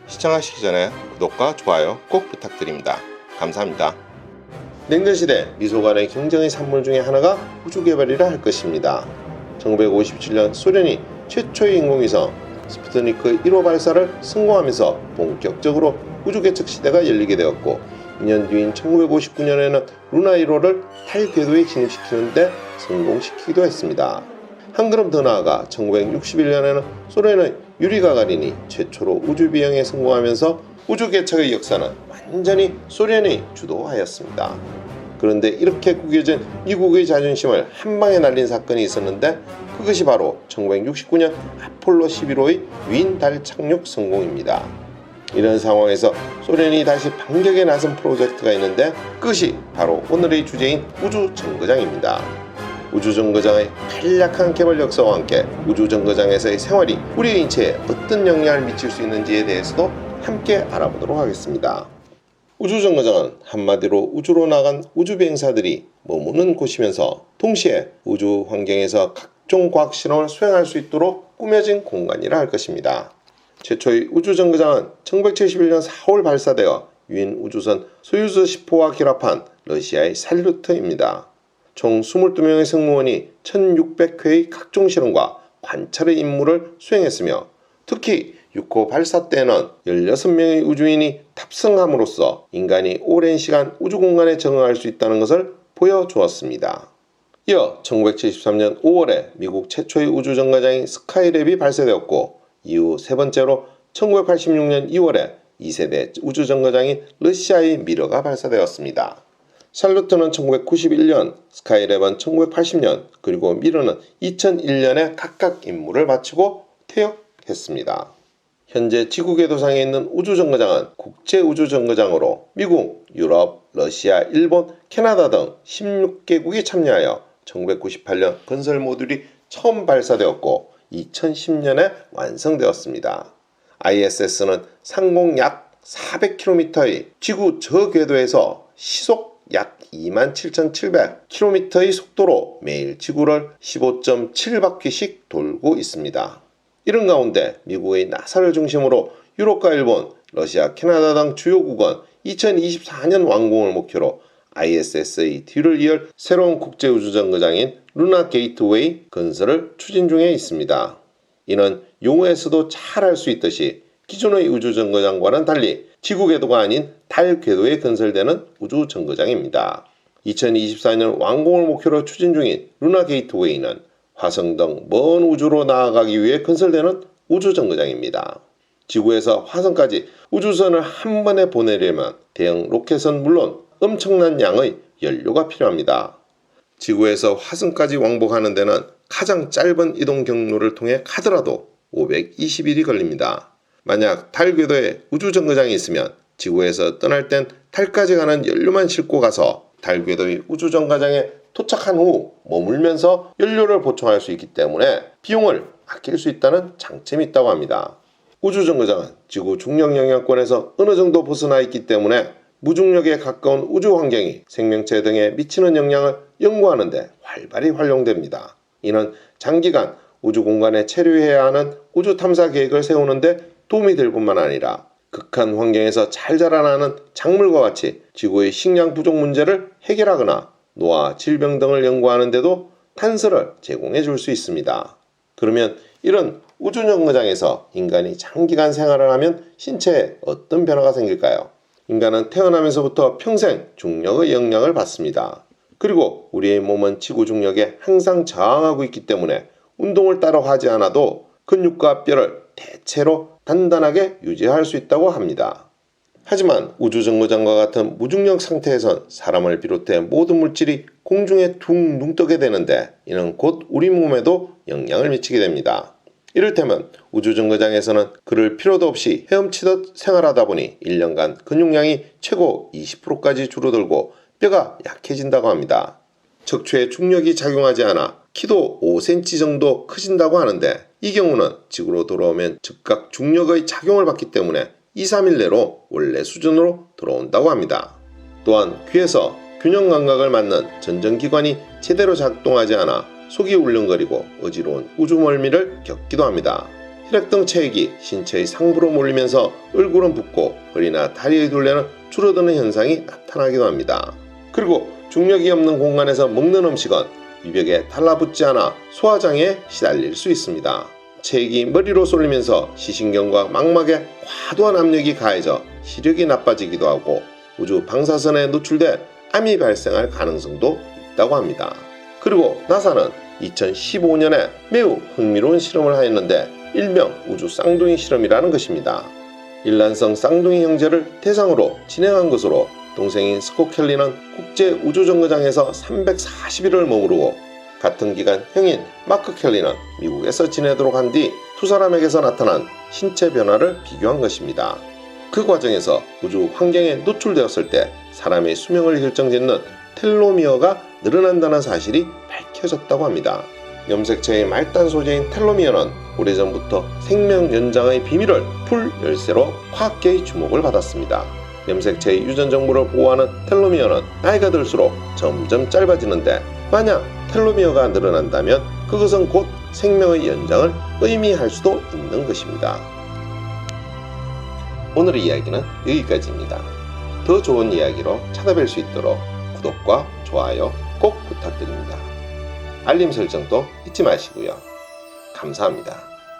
시청하시기 전에 구독과 좋아요 꼭 부탁드립니다. 감사합니다. 냉전시대 미소 간의 경쟁의 산물 중에 하나가 우주개발이라 할 것입니다. 1957년 소련이 최초의 인공위성 스푸트니크 1호 발사를 성공하면서 본격적으로 우주개척 시대가 열리게 되었고, 2년 뒤인 1959년에는 루나 1호를 달 궤도에 진입시키는데 성공시키기도 했습니다. 한 걸음 더 나아가 1961년에는 소련의 유리 가가린이 최초로 우주비행에 성공하면서 우주개척의 역사는 완전히 소련이 주도하였습니다. 그런데 이렇게 구겨진 미국의 자존심을 한 방에 날린 사건이 있었는데, 그것이 바로 1969년 아폴로 11호의 윈 달 착륙 성공입니다. 이런 상황에서 소련이 다시 반격에 나선 프로젝트가 있는데, 그것이 바로 오늘의 주제인 우주정거장입니다. 우주정거장의 간략한 개발 역사와 함께 우주정거장에서의 생활이 우리의 인체에 어떤 영향을 미칠 수 있는지에 대해서도 함께 알아보도록 하겠습니다. 우주정거장은 한마디로 우주로 나간 우주비행사들이 머무는 곳이면서 동시에 우주 환경에서 각종 과학 실험을 수행할 수 있도록 꾸며진 공간이라 할 것입니다. 최초의 우주정거장은 1971년 4월 발사되어 유인 우주선 소유즈 10호와 결합한 러시아의 살루트입니다. 총 22명의 승무원이 1600회의 각종 실험과 관찰의 임무를 수행했으며, 특히 6호 발사 때는 16명의 우주인이 탑승함으로써 인간이 오랜 시간 우주공간에 적응할 수 있다는 것을 보여주었습니다. 이어 1973년 5월에 미국 최초의 우주정거장인 스카이랩이 발사되었고, 이후 세 번째로 1986년 2월에 2세대 우주정거장인 러시아의 미러가 발사되었습니다. 샬루트는 1991년, 스카이랩은 1980년, 그리고 미러는 2001년에 각각 임무를 마치고 퇴역했습니다. 현재 지구궤도상에 있는 우주정거장은 국제우주정거장으로 미국, 유럽, 러시아, 일본, 캐나다 등 16개국이 참여하여 1998년 건설 모듈이 처음 발사되었고 2010년에 완성되었습니다. ISS는 상공 약 400km의 지구 저궤도에서 시속 약 27,700km의 속도로 매일 지구를 15.7바퀴씩 돌고 있습니다. 이런 가운데 미국의 나사를 중심으로 유럽과 일본, 러시아, 캐나다 등 주요국은 2024년 완공을 목표로 ISS의 뒤를 이을 새로운 국제우주정거장인 루나 게이트웨이 건설을 추진 중에 있습니다. 이는 용어에서도 잘 알 수 있듯이 기존의 우주정거장과는 달리 지구궤도가 아닌 달 궤도에 건설되는 우주정거장입니다. 2024년 완공을 목표로 추진 중인 루나 게이트웨이는 화성 등 먼 우주로 나아가기 위해 건설되는 우주정거장입니다. 지구에서 화성까지 우주선을 한 번에 보내려면 대형 로켓은 물론 엄청난 양의 연료가 필요합니다. 지구에서 화성까지 왕복하는 데는 가장 짧은 이동 경로를 통해 가더라도 520일이 걸립니다. 만약 달 궤도에 우주정거장이 있으면 지구에서 떠날 땐 달까지 가는 연료만 싣고 가서 달 궤도의 우주정거장에 도착한 후 머물면서 연료를 보충할 수 있기 때문에 비용을 아낄 수 있다는 장점이 있다고 합니다. 우주정거장은 지구 중력 영향권에서 어느 정도 벗어나 있기 때문에 무중력에 가까운 우주 환경이 생명체 등에 미치는 영향을 연구하는 데 활발히 활용됩니다. 이는 장기간 우주 공간에 체류해야 하는 우주 탐사 계획을 세우는 데 도움이 될 뿐만 아니라 극한 환경에서 잘 자라나는 작물과 같이 지구의 식량 부족 문제를 해결하거나 노화, 질병 등을 연구하는 데도 탄소를 제공해 줄 수 있습니다. 그러면 이런 우주정거장에서 인간이 장기간 생활을 하면 신체에 어떤 변화가 생길까요? 인간은 태어나면서부터 평생 중력의 영향을 받습니다. 그리고 우리의 몸은 지구 중력에 항상 저항하고 있기 때문에 운동을 따로 하지 않아도 근육과 뼈를 대체로 단단하게 유지할 수 있다고 합니다. 하지만 우주정거장과 같은 무중력 상태에선 사람을 비롯해 모든 물질이 공중에 둥둥 떠게 되는데, 이는 곧 우리 몸에도 영향을 미치게 됩니다. 이를테면 우주정거장에서는 그럴 필요도 없이 헤엄치듯 생활하다 보니 1년간 근육량이 최고 20%까지 줄어들고 뼈가 약해진다고 합니다. 척추에 중력이 작용하지 않아 키도 5cm 정도 커진다고 하는데, 이 경우는 지구로 돌아오면 즉각 중력의 작용을 받기 때문에 2-3일 내로 원래 수준으로 돌아온다고 합니다. 또한 귀에서 균형 감각을 맞는 전정기관이 제대로 작동하지 않아 속이 울렁거리고 어지러운 우주멀미를 겪기도 합니다. 혈액등 체액이 신체의 상부로 몰리면서 얼굴은 붓고 허리나 다리의 둘레는 줄어드는 현상이 나타나기도 합니다. 그리고 중력이 없는 공간에서 먹는 음식은 위벽에 달라붙지 않아 소화장애에 시달릴 수 있습니다. 체액이 머리로 쏠리면서 시신경과 망막에 과도한 압력이 가해져 시력이 나빠지기도 하고 우주 방사선에 노출돼 암이 발생할 가능성도 있다고 합니다. 그리고 나사는 2015년에 매우 흥미로운 실험을 하였는데 일명 우주 쌍둥이 실험이라는 것입니다. 일란성 쌍둥이 형제를 대상으로 진행한 것으로 동생인 스콧 켈리는 국제 우주정거장에서 340일을 머무르고 같은 기간 형인 마크 켈리는 미국에서 지내도록 한 뒤 두 사람에게서 나타난 신체 변화를 비교한 것입니다. 그 과정에서 우주 환경에 노출되었을 때 사람의 수명을 결정짓는 텔로미어가 늘어난다는 사실이 밝혀졌다고 합니다. 염색체의 말단 소재인 텔로미어는 오래전부터 생명 연장의 비밀을 풀 열쇠로 과학계의 주목을 받았습니다. 염색체의 유전 정보를 보호하는 텔로미어는 나이가 들수록 점점 짧아지는데 만약 텔로미어가 늘어난다면 그것은 곧 생명의 연장을 의미할 수도 있는 것입니다. 오늘의 이야기는 여기까지입니다. 더 좋은 이야기로 찾아뵐 수 있도록 구독과 좋아요 꼭 부탁드립니다. 알림 설정도 잊지 마시고요. 감사합니다.